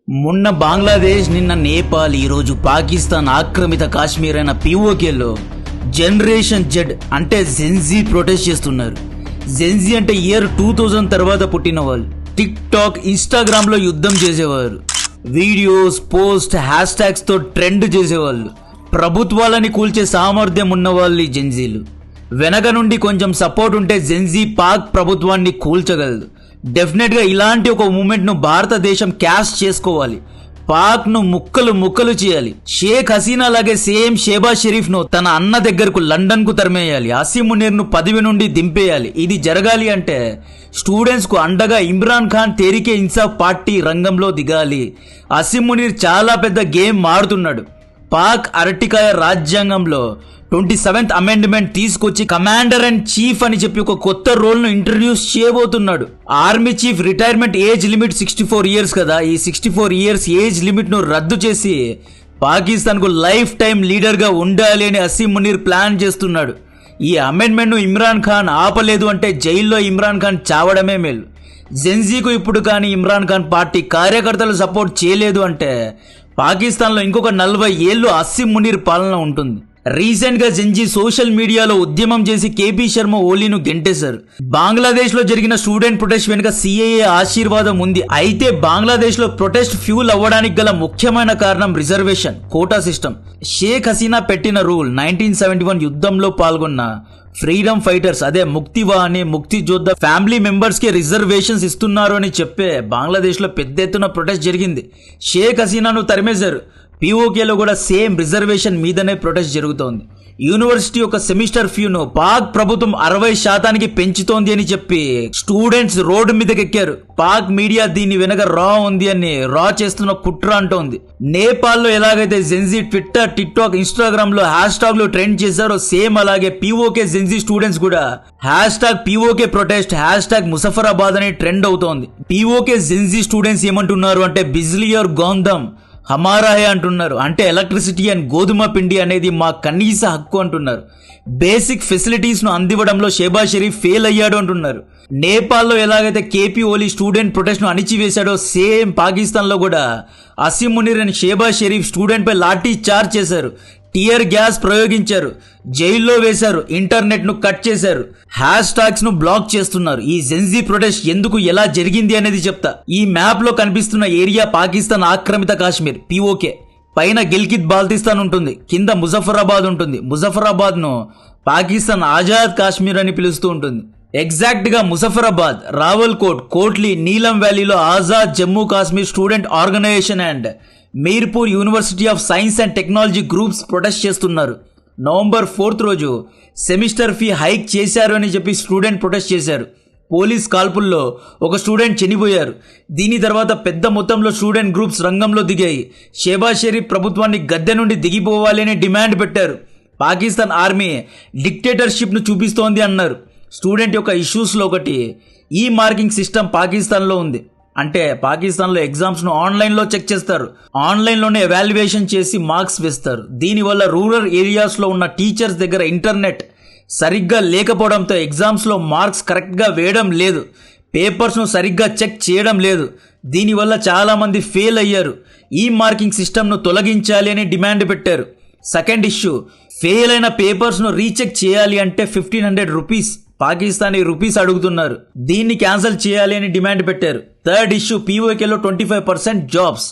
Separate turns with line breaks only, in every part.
మొన్న బంగ్లాదేశ్, నిన్న నేపాల్, ఈరోజు పాకిస్తాన్ ఆక్రమిత కాశ్మీర్ అయిన పీఓకేలో జనరేషన్ జెడ్ అంటే జెన్జీ ప్రొటెస్ట్ చేస్తున్నారు. జెన్జీ అంటే ఇయర్ 2000 తర్వాత పుట్టిన వాళ్ళు. టిక్ టాక్, ఇన్స్టాగ్రామ్ లో యుద్ధం చేసేవారు. వీడియోస్, పోస్ట్, హ్యాష్ ట్యాగ్స్ తో ట్రెండ్ చేసేవాళ్ళు. ప్రభుత్వాలని కూల్చే సామర్థ్యం ఉన్న వాళ్ళు ఈ జెన్జీలు. వెనక నుండి కొంచెం సపోర్ట్ ఉంటే జెన్జీ పాక్ ప్రభుత్వాన్ని కూల్చగలదు. డెఫినెట్ గా ఇలాంటి ఒక మూమెంట్ ను భారతదేశం క్యాష్ చేసుకోవాలి. పాక్ ను ముక్కలు ముక్కలు చేయాలి. షేక్ హసీనా లాగే సేమ్ షేబాజ్ షరీఫ్ ను తన అన్న దగ్గరకు లండన్ కు తరిమేయాలి. అసీం మునీర్ ను పదవి నుండి దింపేయాలి. ఇది జరగాలి అంటే స్టూడెంట్స్ కు అండగా ఇమ్రాన్ ఖాన్ తెహ్రీకే ఇన్సాఫ్ పార్టీ రంగంలో దిగాలి. అసీం మునీర్ చాలా పెద్ద గేమ్ మారుతున్నాడు. పాక్ అరటికాయ రాజ్యాంగంలో 27th అమెండ్మెంట్ తీసుకొచ్చి కమాండర్ అండ్ చీఫ్ అని చెప్పి ఒక కొత్త రోల్ ను ఇంట్రడ్యూస్ చేయబోతున్నాడు. Army chief retirement age limit 64 years కదా. ఈ 64 ఇయర్స్ ఏజ్ లిమిట్ ను రద్దు చేసి పాకిస్తాన్ కు లైఫ్ టైం లీడర్ గా ఉండాలి అని అసీం మునీర్ ప్లాన్ చేస్తున్నాడు. ఈ అమెండ్మెంట్ ను ఇమ్రాన్ ఖాన్ ఆపలేదు అంటే జైల్లో ఇమ్రాన్ ఖాన్ చావడమే మేలు. జెన్జీకు ఇప్పుడు కానీ ఇమ్రాన్ ఖాన్ పార్టీ కార్యకర్తలు సపోర్ట్ చేయలేదు అంటే పాకిస్తాన్లో ఇంకొక 40 ఏళ్లు అసీం మునీర్ పాలన ఉంటుంది. రీసెంట్ గా జెన్జీ సోషల్ మీడియాలో ఉద్యమం చేసి కేపీ శర్మ ఓలీను గెంటేశారు. బంగ్లాదేశ్ లో జరిగిన స్టూడెంట్ ప్రొటెస్ట్ వెనుక సిఏఏ ఆశీర్వాదం ఉంది. అయితే బంగ్లాదేశ్ లో ప్రొటెస్ట్ ఫ్యూల్ అవ్వడానికి గల ముఖ్యమైన కారణం reservation, quota system. Sheikh Hasina పెట్టిన రూల్ 1971 యుద్ధంలో పాల్గొన్న ఫ్రీడమ్ ఫైటర్స్, అదే ముక్తివాహిని, ముక్తి జోద్ధ ఫ్యామిలీ మెంబర్స్ కి రిజర్వేషన్స్ ఇస్తున్నారు అని చెప్పే బంగ్లాదేశ్ లో పెద్ద ఎత్తున ప్రొటెస్ట్ జరిగింది. షేక్ హసీనాను తరిమేశారు. పీఓకేలో కూడా సేమ్ రిజర్వేషన్ మీదనే ప్రొటెస్ట్ జరుగుతోంది. యూనివర్సిటీ యొక్క సెమిస్టర్ ఫ్యూను పాక్ ప్రభుత్వం 60% పెంచుతోంది అని చెప్పి స్టూడెంట్స్ రోడ్డు మీదకి ఎక్కారు. పాక్ మీడియా దీని వెనక రా ఉంది అని రా చేస్తున్న కుట్ర అంటోంది. నేపాల్ లో ఎలాగైతే Gen Z Twitter, tick talk, Instagram లో హ్యాష్ ట్యాగ్ లో ట్రెండ్ చేశారో సేమ్ అలాగే పీఓకే జెన్జీ స్టూడెంట్స్ కూడా hash tag PoK protest, hash tag Muzaffarabad అని ట్రెండ్ అవుతోంది. పీఓకే జెన్జీ స్టూడెంట్స్ ఏమంటున్నారు అంటే బిజ్లీ और గోందం హమారా హే అంటున్నారు. అంటే ఎలక్ట్రిసిటీ అండ్ గోధుమ పిండి అనేది మా కనీస హక్కు అంటున్నారు. బేసిక్ ఫెసిలిటీస్ ను అందివ్వడంలో షేబాజ్ షరీఫ్ ఫెయిల్ అయ్యాడు అంటున్నారు. నేపాల్లో ఎలాగైతే కేపీ ఓలీ స్టూడెంట్ ప్రొటెస్ట్ ను అణిచివేశాడో సేమ్ పాకిస్తాన్ లో కూడా అసీం మునీర్ అండ్ షేబాజ్ షరీఫ్ స్టూడెంట్ పై లాఠీ చార్జ్ చేశారు. టియర్ గ్యాస్ ప్రయోగించారు, జైల్లో వేశారు, ఇంటర్నెట్ ను కట్ చేశారు, హ్యాష్ ట్యాగ్స్ ను బ్లాక్ చేస్తున్నారు. ఈ జెన్జీ ప్రొటెస్ట్ ఎందుకు, ఎలా జరిగింది అనేది చెప్తా. ఈ మ్యాప్ లో కనిపిస్తున్న ఏరియా పాకిస్తాన్ ఆక్రమిత కాశ్మీర్ పీఓకే. పైన గిల్గిత్ బాల్తిస్తాన్ ఉంటుంది, కింద ముజఫరాబాద్ ఉంటుంది. ముజఫరాబాద్ ను పాకిస్తాన్ ఆజాద్ కాశ్మీర్ అని పిలుస్తూ ఉంటుంది. ఎగ్జాక్ట్ గా ముజఫరాబాద్, రావల్కోట్, కోట్లీ, నీలం వ్యాలీలో Azad Jammu Kashmir student organisation and Mirpur university of science and technology groups protest చేస్తున్నారు. నవంబర్ 4th రోజు సెమిస్టర్ ఫీ హైక్ చేశారు అని చెప్పి స్టూడెంట్ ప్రొటెస్ట్ చేశారు. పోలీస్ కాల్పుల్లో ఒక స్టూడెంట్ చనిపోయారు. దీని తర్వాత పెద్ద మొత్తంలో స్టూడెంట్ గ్రూప్స్ రంగంలో దిగాయి. షేబాజ్ షరీఫ్ ప్రభుత్వాన్ని గద్దె నుండి దిగిపోవాలి అని డిమాండ్ పెట్టారు. పాకిస్తాన్ ఆర్మీ డిక్టేటర్షిప్ ను చూపిస్తోంది అన్నారు. స్టూడెంట్ యొక్క ఇష్యూస్ లో ఒకటి ఈ మార్కింగ్ సిస్టమ్ పాకిస్తాన్ లో ఉంది. అంటే పాకిస్తాన్ లో ఎగ్జామ్స్ ను ఆన్లైన్ లో చెక్ చేస్తారు, ఆన్లైన్ లోనే ఎవాల్యుయేషన్ చేసి మార్క్స్ వేస్తారు. దీనివల్ల రూరల్ ఏరియాస్ లో ఉన్న టీచర్స్ దగ్గర ఇంటర్నెట్ సరిగ్గా లేకపోవడంతో ఎగ్జామ్స్ లో మార్క్స్ కరెక్ట్ గా వేయడం లేదు, పేపర్స్ ను సరిగ్గా చెక్ చేయడం లేదు. దీనివల్ల చాలా మంది ఫెయిల్ అయ్యారు. ఈ మార్కింగ్ సిస్టమ్ ను తొలగించాలి అని డిమాండ్ పెట్టారు. సెకండ్ ఇష్యూ, ఫెయిల్ అయిన పేపర్స్ ను రీచెక్ చేయాలి అంటే 1500 రూపీస్ పాకిస్తానీ రూపీస్ అడుగుతున్నారు. దీన్ని క్యాన్సిల్ చేయాలి అని డిమాండ్ పెట్టారు. థర్డ్ ఇష్యూ, పీఓకేలో 25% జాబ్స్.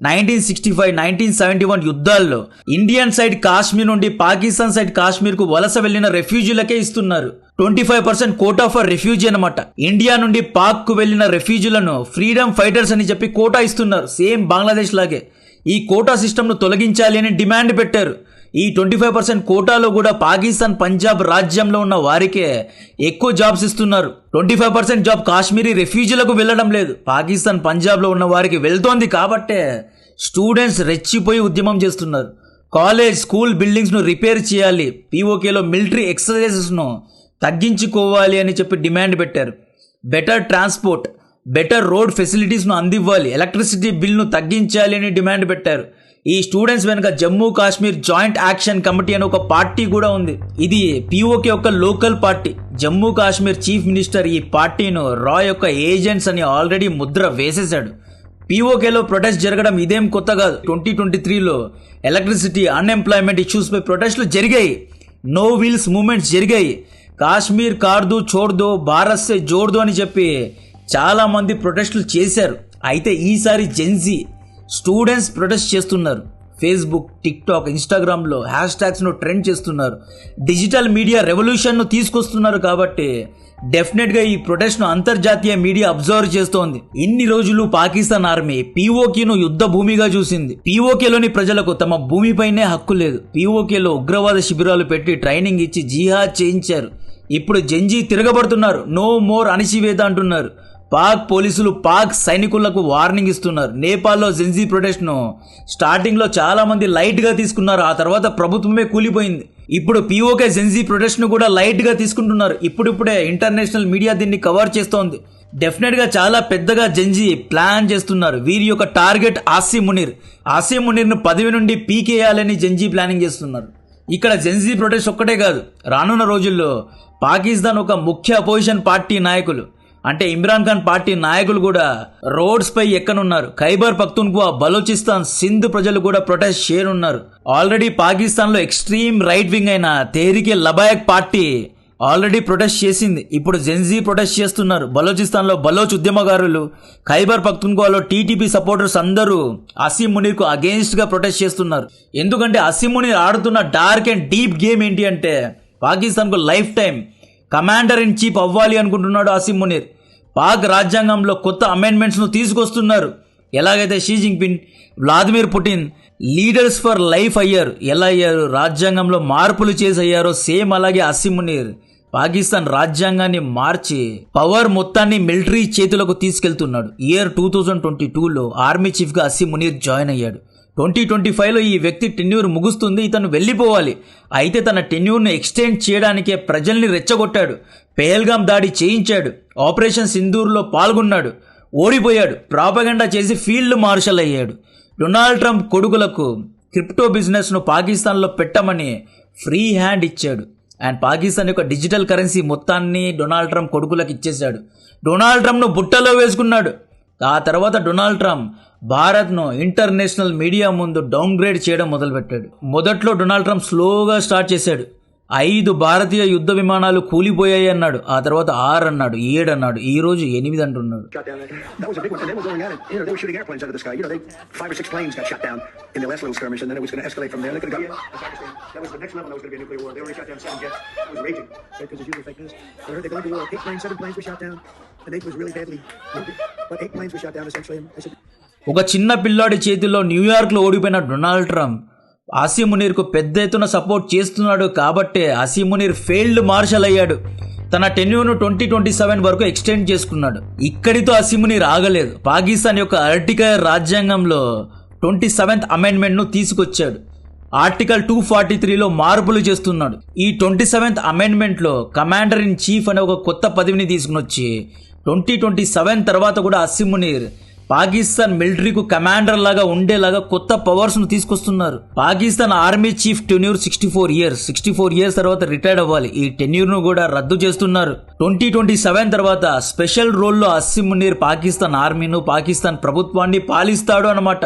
1965, 1971 యుద్ధాల్లో ఇండియన్ సైడ్ కాశ్మీర్ నుండి పాకిస్తాన్ సైడ్ కాశ్మీర్ కు వలస వెళ్లిన రెఫ్యూజీలకే ఇస్తున్నారు. 25% కోటా ఫర్ రెఫ్యూజీ అనమాట. ఇండియా నుండి పాక్ కు వెళ్లిన రెఫ్యూజీలను ఫ్రీడమ్ ఫైటర్స్ అని చెప్పి కోటా ఇస్తున్నారు, సేమ్ బంగ్లాదేశ్ లాగే. ఈ కోటా సిస్టమ్ ను తొలగించాలి అని డిమాండ్ పెట్టారు. ఈ 25% కోటాలో కూడా పాకిస్తాన్ పంజాబ్ రాజ్యంలో ఉన్న వారికే ఎక్కువ జాబ్స్ ఇస్తున్నారు. 25% జాబ్ కాశ్మీరీ రెఫ్యూజీలకు వెళ్ళడం లేదు, పాకిస్తాన్ పంజాబ్ లో ఉన్న వారికి వెళ్తోంది. కాబట్టే స్టూడెంట్స్ రెచ్చిపోయి ఉద్యమం చేస్తున్నారు. కాలేజ్, స్కూల్ బిల్డింగ్స్ ను రిపేర్ చేయాలి, పీఓకేలో మిలిటరీ ఎక్సర్సైజెస్ ను తగ్గించుకోవాలి అని చెప్పి డిమాండ్ పెట్టారు. Better transport, better road facilities ను అందివ్వాలి, ఎలక్ట్రిసిటీ బిల్ ను తగ్గించాలి అని డిమాండ్ పెట్టారు. ఈ స్టూడెంట్స్ వెనుక Jammu Kashmir joint action committee అని ఒక పార్టీ కూడా ఉంది. ఇది పీఓకే యొక్క local party. Jammu Kashmir chief minister ఈ పార్టీను రా యొక్క ఏజెంట్స్ అని ఆల్రెడీ ముద్ర వేసేశాడు. పీఓకేలో ప్రొటెస్ట్ జరగడం ఇదేం కొత్త కాదు. 2023లో ఎలక్ట్రిసిటీ, అన్ఎంప్లాయ్మెంట్ ఇష్యూస్ పై ప్రొటెస్టులు జరిగాయి. నో వీల్స్ మూవ్మెంట్స్ జరిగాయి. కాశ్మీర్ కార్దు చోర్దో, భారత్ సే జోర్దో అని చెప్పి చాలా మంది ప్రొటెస్టులు చేశారు. అయితే ఈసారి జెన్జీ స్టూడెంట్స్ ప్రొటెస్ట్ చేస్తున్నారు. ఫేస్బుక్, టిక్టాక్, ఇన్స్టాగ్రామ్లో హ్యాష్ ట్యాగ్స్ను ట్రెండ్ చేస్తున్నారు. డిజిటల్ మీడియా రెవల్యూషన్ను తీసుకొస్తున్నారు. కాబట్టి డెఫినెట్గా ఈ ప్రొటెస్ట్ను అంతర్జాతీయ మీడియా అబ్జర్వ్ చేస్తోంది. ఇన్ని రోజులు పాకిస్తాన్ ఆర్మీ పీఓకేను యుద్ధ భూమిగా చూసింది. పీఓకేలోని ప్రజలకు తమ భూమిపైనే హక్కు లేదు. పీఓకేలో ఉగ్రవాద శిబిరాలు పెట్టి ట్రైనింగ్ ఇచ్చి జిహాద్ చేయించారు. ఇప్పుడు జెన్జీ తిరగబడుతున్నారు. నో మోర్ అణిచివేత అంటున్నారు. పాక్ పోలీసులు పాక్ సైనికులకు వార్నింగ్ ఇస్తున్నారు. నేపాల్లో జెన్జీ ప్రొటెస్ట్ను స్టార్టింగ్లో చాలా మంది లైట్గా తీసుకున్నారు. ఆ తర్వాత ప్రభుత్వమే కూలిపోయింది. ఇప్పుడు పీఓకే జెన్జీ ప్రొటెస్ట్ను కూడా లైట్గా తీసుకుంటున్నారు. ఇప్పుడిప్పుడే ఇంటర్నేషనల్ మీడియా దీన్ని కవర్ చేస్తోంది. డెఫినెట్గా చాలా పెద్దగా జెన్జీ ప్లాన్ చేస్తున్నారు. వీరి యొక్క టార్గెట్ ఆసిమ్ మునీర్ను పదవి నుండి పీకేయాలని జెన్జీ ప్లానింగ్ చేస్తున్నారు. ఇక్కడ జెన్జీ ప్రొటెస్ట్ ఒక్కటే కాదు, రానున్న రోజుల్లో పాకిస్తాన్ ఒక ముఖ్య అపోజిషన్ పార్టీ నాయకులు అంటే ఇమ్రాన్ ఖాన్ పార్టీ నాయకులు కూడా రోడ్స్ పై ఎక్కనున్నారు. ఖైబర్ పఖ్తూన్ఖ్వా, బలూచిస్తాన్, సింధ్ ప్రజలు కూడా ప్రొటెస్ట్ చేయనున్నారు. ఆల్రెడీ పాకిస్తాన్ లో ఎక్స్ట్రీమ్ రైట్ వింగ్ అయిన తెహ్రీకే లబాయక్ పార్టీ ఆల్రెడీ ప్రొటెస్ట్ చేసింది. ఇప్పుడు జెన్జీ ప్రొటెస్ట్ చేస్తున్నారు. బలోచిస్తాన్ లో బలోచ్ ఉద్యమకారులు, ఖైబర్ పఖ్తూన్ఖ్వాలో టీటీపీ సపోర్టర్స్ అందరూ అసీమ్ మునీర్ కు అగేన్స్ట్ గా ప్రొటెస్ట్ చేస్తున్నారు. ఎందుకంటే అసీమ్ మునీర్ ఆడుతున్న డార్క్ అండ్ డీప్ గేమ్ ఏంటి అంటే పాకిస్తాన్ కు life time commander in chief అవ్వాలి అనుకుంటున్నాడు అసీమ్ మునీర్. పాక్ రాజ్యాంగంలో కొత్త అమెండ్మెంట్స్ ను తీసుకొస్తున్నారు. ఎలాగైతే Xi Jinping, Vladimir Putin leaders for life అయ్యారు, ఎలా అయ్యారు, రాజ్యాంగంలో మార్పులు చేసి అయ్యారో సేమ్ అలాగే అసీమ్ మునీర్ పాకిస్తాన్ రాజ్యాంగాన్ని మార్చి పవర్ మొత్తాన్ని మిలిటరీ చేతులకు తీసుకెళ్తున్నాడు. ఇయర్ 2022లో ఆర్మీ చీఫ్ గా అసీమ్ మునీర్ జాయిన్ అయ్యాడు. 2025లో ఈ వ్యక్తి టెన్యూర్ ముగుస్తుంది. ఇతను వెళ్లిపోవాలి. అయితే తన టెన్యూర్ను ఎక్స్టెండ్ చేయడానికే ప్రజల్ని రెచ్చగొట్టాడు. పెహల్గాం దాడి చేయించాడు. ఆపరేషన్ సింధూర్లో పాల్గొన్నాడు. ఓడిపోయాడు. ప్రాపగండా చేసి ఫీల్డ్ మార్షల్ అయ్యాడు. డొనాల్డ్ ట్రంప్ కొడుకులకు క్రిప్టో బిజినెస్ను పాకిస్తాన్లో పెట్టమని ఫ్రీ హ్యాండ్ ఇచ్చాడు. అండ్ పాకిస్తాన్ యొక్క డిజిటల్ కరెన్సీ మొత్తాన్ని డొనాల్డ్ ట్రంప్ కొడుకులకు ఇచ్చేశాడు. డొనాల్డ్ ట్రంప్ను బుట్టలో వేసుకున్నాడు. ఆ తర్వాత డొనాల్డ్ ట్రంప్ భారత్ను ఇంటర్నేషనల్ మీడియా ముందు డౌన్ గ్రేడ్ చేయడం మొదలుపెట్టాడు. మొదట్లో డొనాల్డ్ ట్రంప్ స్లోగా స్టార్ట్ చేశాడు. 5 భారతీయ యుద్ధ విమానాలు కూలిపోయాయి అన్నాడు. ఆ తర్వాత 6 అన్నాడు, 7 అన్నాడు, ఈ రోజు 8 అంటున్నాడు. ఒక చిన్న పిల్లాడి చేతిలో న్యూయార్క్ లో ఓడిపోయిన డొనాల్డ్ ట్రంప్ అసీమ్ మునీర్ కు పెద్ద ఎత్తున సపోర్ట్ చేస్తున్నాడు. కాబట్టే అసీమ్ మునీర్ ఫెయిల్డ్ మార్షల్ అయ్యాడు. తన టెన్యూర్ను 2027 వరకు ఎక్స్టెండ్ చేసుకున్నాడు. ఇక్కడితో అసీమ్ మునీర్ ఆగలేదు. పాకిస్తాన్ యొక్క ఆర్టికల్ రాజ్యాంగంలో 27th అమెండ్మెంట్ ను తీసుకొచ్చాడు. ఆర్టికల్ 243లో మార్పులు చేస్తున్నాడు. ఈ 27th అమెండ్మెంట్ లో కమాండర్ ఇన్ చీఫ్ అనే ఒక కొత్త పదవిని తీసుకుని వచ్చి 2027 తర్వాత కూడా అసీమ్ మునీర్ పాకిస్తాన్ మిలిటరీకు కమాండర్ లాగా ఉండేలాగా కొత్త పవర్స్ ను తీసుకొస్తున్నారు. Pakistan army chief tenure 64 years తర్వాత రిటైర్డ్ అవ్వాలి. ఈ టెన్యూర్ ను కూడా రద్దు చేస్తున్నారు. 2027 తర్వాత స్పెషల్ రోల్లో అసీమ్ మునీర్ పాకిస్తాన్ ఆర్మీను, పాకిస్తాన్ ప్రభుత్వాన్ని పాలిస్తాడు అన్నమాట.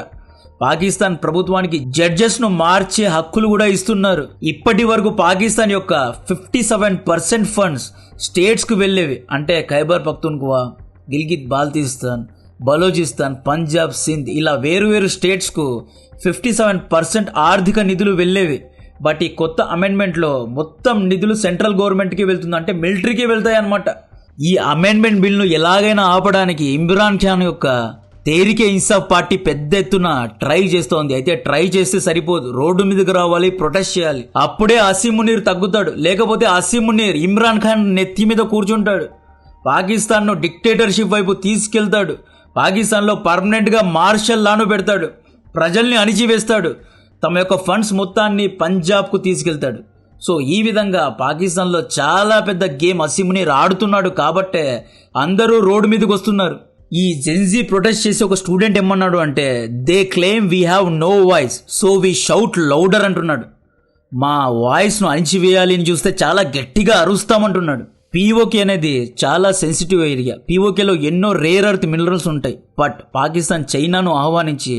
పాకిస్తాన్ ప్రభుత్వానికి జడ్జెస్ ను మార్చే హక్కులు కూడా ఇస్తున్నారు. ఇప్పటి వరకు పాకిస్తాన్ యొక్క 57% ఫండ్స్ స్టేట్స్ కు వెళ్లేవి. అంటే ఖైబర్ పఖ్తూన్ఖ్వా, గిల్గిత్ బాల్తిస్తాన్, బలోచిస్తాన్, పంజాబ్, సింధ్ ఇలా వేరువేరు స్టేట్స్ కు 57% ఆర్థిక నిధులు వెళ్లేవి. బట్ ఈ కొత్త అమెండ్మెంట్ లో మొత్తం నిధులు సెంట్రల్ గవర్నమెంట్ కి వెళ్తుంది, అంటే మిలిటరీకి వెళ్తాయి అన్నమాట. ఈ అమెండ్మెంట్ బిల్ ను ఎలాగైనా ఆపడానికి ఇమ్రాన్ ఖాన్ యొక్క తెహ్రీకే ఇన్సాఫ్ పార్టీ పెద్ద ఎత్తున ట్రై చేస్తోంది. అయితే ట్రై చేస్తే సరిపోదు, రోడ్డు మీదకి రావాలి, ప్రొటెస్ట్ చేయాలి. అప్పుడే అసీమ్ మునీర్ తగ్గుతాడు. లేకపోతే అసీమ్ మునీర్ ఇమ్రాన్ ఖాన్ నెత్తి మీద కూర్చుంటాడు. పాకిస్తాన్ ను డిక్టేటర్షిప్ వైపు తీసుకెళ్తాడు. పాకిస్తాన్ లో పర్మనెంట్ గా మార్షల్ లాను పెడతాడు. ప్రజల్ని అణిచివేస్తాడు. తమ యొక్క ఫండ్స్ మొత్తాన్ని పంజాబ్ కు తీసుకెళ్తాడు. సో ఈ విధంగా పాకిస్తాన్ లో చాలా పెద్ద గేమ్ అసీమ్ మునీర్ ఆడుతున్నాడు. కాబట్టే అందరూ రోడ్డు మీదకి వస్తున్నారు. ఈ జెన్జీ ప్రొటెస్ట్ చేసి ఒక స్టూడెంట్ ఏమన్నాడు అంటే, they claim we have no voice so we shout louder అంటున్నాడు. మా వాయిస్ ను అణిచివేయాలి అని చూస్తే చాలా గట్టిగా అరుస్తామంటున్నాడు. పీఓకే అనేది చాలా సెన్సిటివ్ ఏరియా. పీఓకేలో ఎన్నో రేర్ ఎర్త్ మినరల్స్ ఉంటాయి. బట్ పాకిస్తాన్ చైనాను ఆహ్వానించి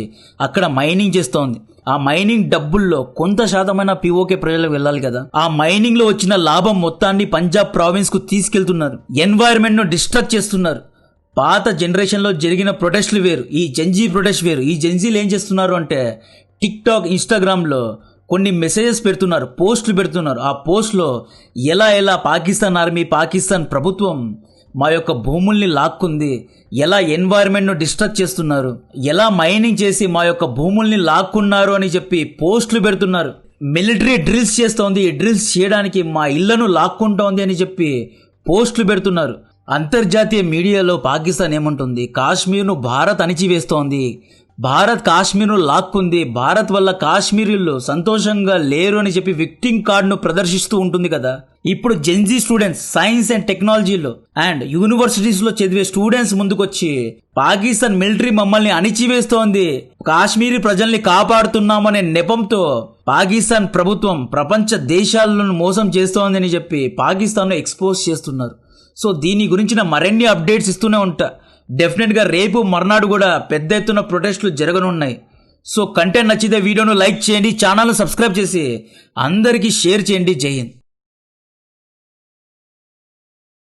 అక్కడ మైనింగ్ చేస్తోంది. ఆ మైనింగ్ డబ్బుల్లో కొంత శాతమైన పీఓకే ప్రజలకు వెళ్ళాలి కదా. ఆ మైనింగ్ లో వచ్చిన లాభం మొత్తాన్ని పంజాబ్ ప్రావిన్స్ కు తీసుకెళ్తున్నారు. ఎన్వైరన్మెంట్ ను డిస్ట్రక్ట్ చేస్తున్నారు. పాత జనరేషన్ లో జరిగిన ప్రొటెస్ట్లు వేరు, ఈ జెన్జీ ప్రొటెస్ట్ వేరు. ఈ జెన్జీలు ఏం చేస్తున్నారు అంటే టిక్ టాక్, ఇన్స్టాగ్రామ్ లో కొన్ని మెసేజెస్ పెడుతున్నారు, పోస్టులు పెడుతున్నారు. ఆ పోస్ట్లో ఎలా పాకిస్తాన్ ఆర్మీ, పాకిస్తాన్ ప్రభుత్వం మా యొక్క భూముల్ని లాక్కుంది, ఎలా ఎన్వైరన్మెంట్ను డిస్ట్రక్ట్ చేస్తున్నారు, ఎలా మైనింగ్ చేసి మా యొక్క భూముల్ని లాక్కున్నారు అని చెప్పి పోస్టులు పెడుతున్నారు. మిలిటరీ డ్రిల్స్ చేస్తోంది, డ్రిల్స్ చేయడానికి మా ఇళ్లను లాక్కుంటోంది అని చెప్పి పోస్టులు పెడుతున్నారు. అంతర్జాతీయ మీడియాలో పాకిస్తాన్ ఏమంటుంది, కాశ్మీర్ను భారత్ అణిచివేస్తోంది, భారత్ కాశ్మీర్ను లాక్కుంది, భారత్ వల్ల కాశ్మీరీలు సంతోషంగా లేరు అని చెప్పి విక్టింగ్ కార్డును ప్రదర్శిస్తూ ఉంటుంది కదా. ఇప్పుడు జెన్జీ స్టూడెంట్స్ సైన్స్ అండ్ టెక్నాలజీలో అండ్ యూనివర్సిటీస్ లో చదివే స్టూడెంట్స్ ముందుకొచ్చి పాకిస్తాన్ మిలిటరీ మమ్మల్ని అణిచివేస్తోంది, కాశ్మీరీ ప్రజల్ని కాపాడుతున్నామనే నెపంతో పాకిస్తాన్ ప్రభుత్వం ప్రపంచ దేశాలను మోసం చేస్తోందని చెప్పి పాకిస్తాన్ను ఎక్స్పోజ్ చేస్తున్నారు. సో దీని గురించిన మరిన్ని అప్డేట్స్ ఇస్తూనే ఉంటా. డెఫినెట్గా రేపు మర్నాడు కూడా పెద్ద ఎత్తున ప్రొటెస్టులు జరగనున్నాయి. సో కంటెంట్ నచ్చితే వీడియోను లైక్ చేయండి, ఛానల్ను సబ్స్క్రైబ్ చేసి అందరికీ షేర్ చేయండి. జై హింద్.